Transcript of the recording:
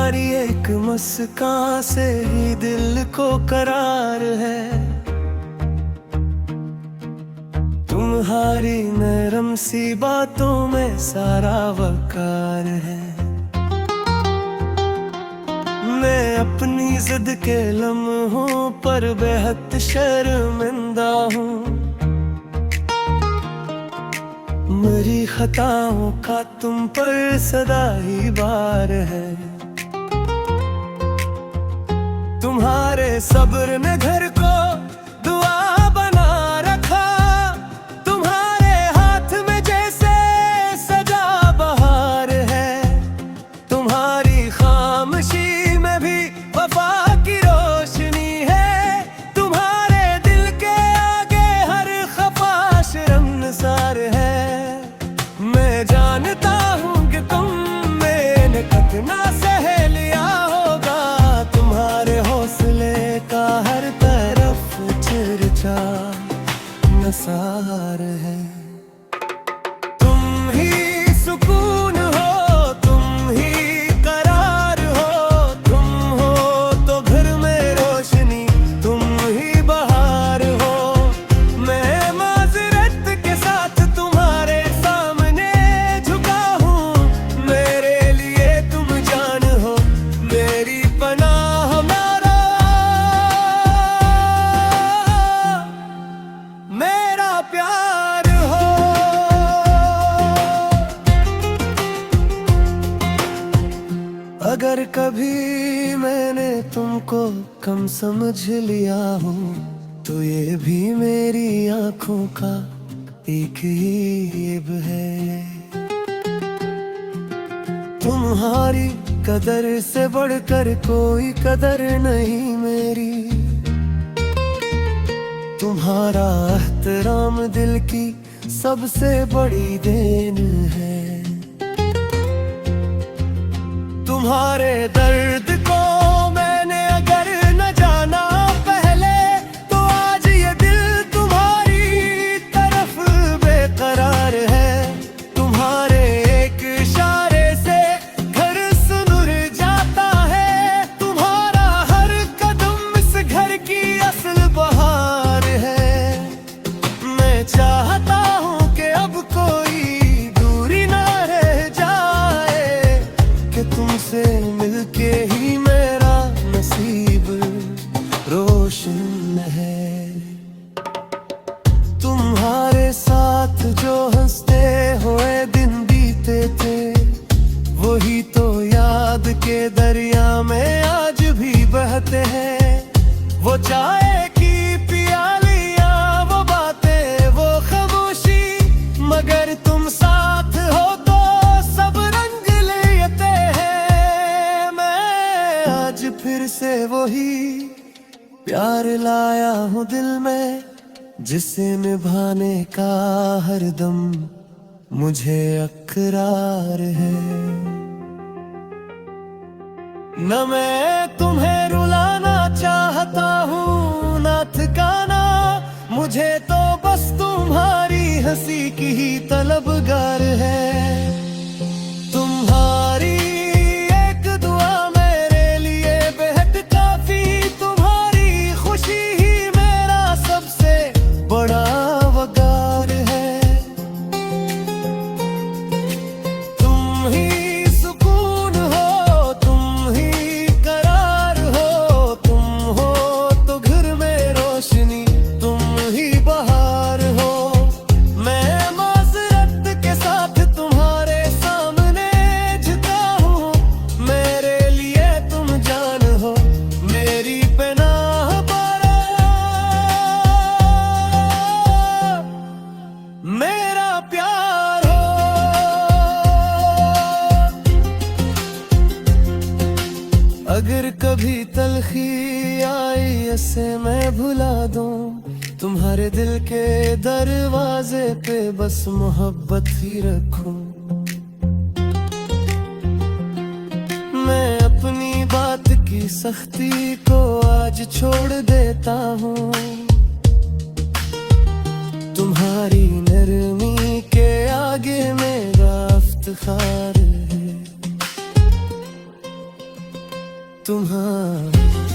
तुम्हारी एक मुस्कान से ही दिल को करार है। तुम्हारी नरम सी बातों में सारा वकार है। मैं अपनी जिद के लम्हों पर बेहद शर्मिंदा हूँ। मेरी खताओं का तुम पर सदा ही बार है। तुम्हारे सब्र ने घर को दुआ बना रखा। तुम्हारे हाथ में जैसे सजा बहार है। तुम्हारी खामोशी में भी वफा की रोशनी है। तुम्हारे दिल के आगे हर खफा शर्मसार है। मैं जानता हूँ कि तुम मैंने कितना सह लिया होगा। तुम्हारे हौसले का हर तरफ चर्चा नसार है। तुम ही सुकून हो, तुम ही करार हो। तुम हो तो घर में रोशनी, तुम ही बहार हो। मैं माजरत के साथ तुम्हारे सामने झुका हूँ। मेरे लिए तुम जान हो, मेरी पनाह मारा, मेरा प्यार हो। अगर कभी मैंने तुमको कम समझ लिया हो, तो ये भी मेरी आंखों का एक ही ऐब है। तुम्हारी कदर से बढ़कर कोई कदर नहीं मेरी। तुम्हारा एहतराम दिल की सबसे बड़ी देन है। तुम्हारे दर्द को मैंने अगर न जाना पहले, तो आज ये दिल तुम्हारी तरफ बेकरार है। तुम्हारे एक इशारे से घर सुनुर जाता है। तुम्हारा हर कदम इस घर की असल बहार है। मैं चाहता हूँ कि अब कोई दूरी ना रह जाए, कि तुमसे मिलके ही मेरा नसीब रोशन है। तुम्हारे साथ जो हंसते हुए दिन बीते थे, वही तो याद के दरिया में आज भी बहते हैं। वो चाय की प्यालियां, वो बातें, वो खामोशी, मगर तुम साथ हो तो सब रंग लेते हैं। मैं आज फिर से वही प्यार लाया हूँ दिल में, जिसे निभाने का हरदम मुझे अकरार है। न मैं तुम्हें रुलाना चाहता हूँ, ना थकाना। मुझे तो बस तुम्हारी हंसी की ही तलबगार है। तुम्हारी एक दुआ मेरे लिए बेहद काफी। तुम्हारी खुशी ही मेरा सबसे बड़ा वकार है। तुम ही सुकून हो, तुम ही करार हो। तुम हो तो घर में रोशनी, तुम ही बहार हो। मैं माजरत के साथ तुम्हारे सामने झुका हूँ। मेरे लिए तुम जान हो, मेरी पनाह बारा, मेरा प्यार हो। अगर कभी तलखी आई ऐसे मैं भुला दूं, तुम्हारे दिल के दरवाजे पे बस मोहब्बत ही रखूं। मैं अपनी बात की सख्ती को आज छोड़ देता हूँ। तुम्हारी नरमी के आगे मेरा इफ्तिखार है। तुम्हारा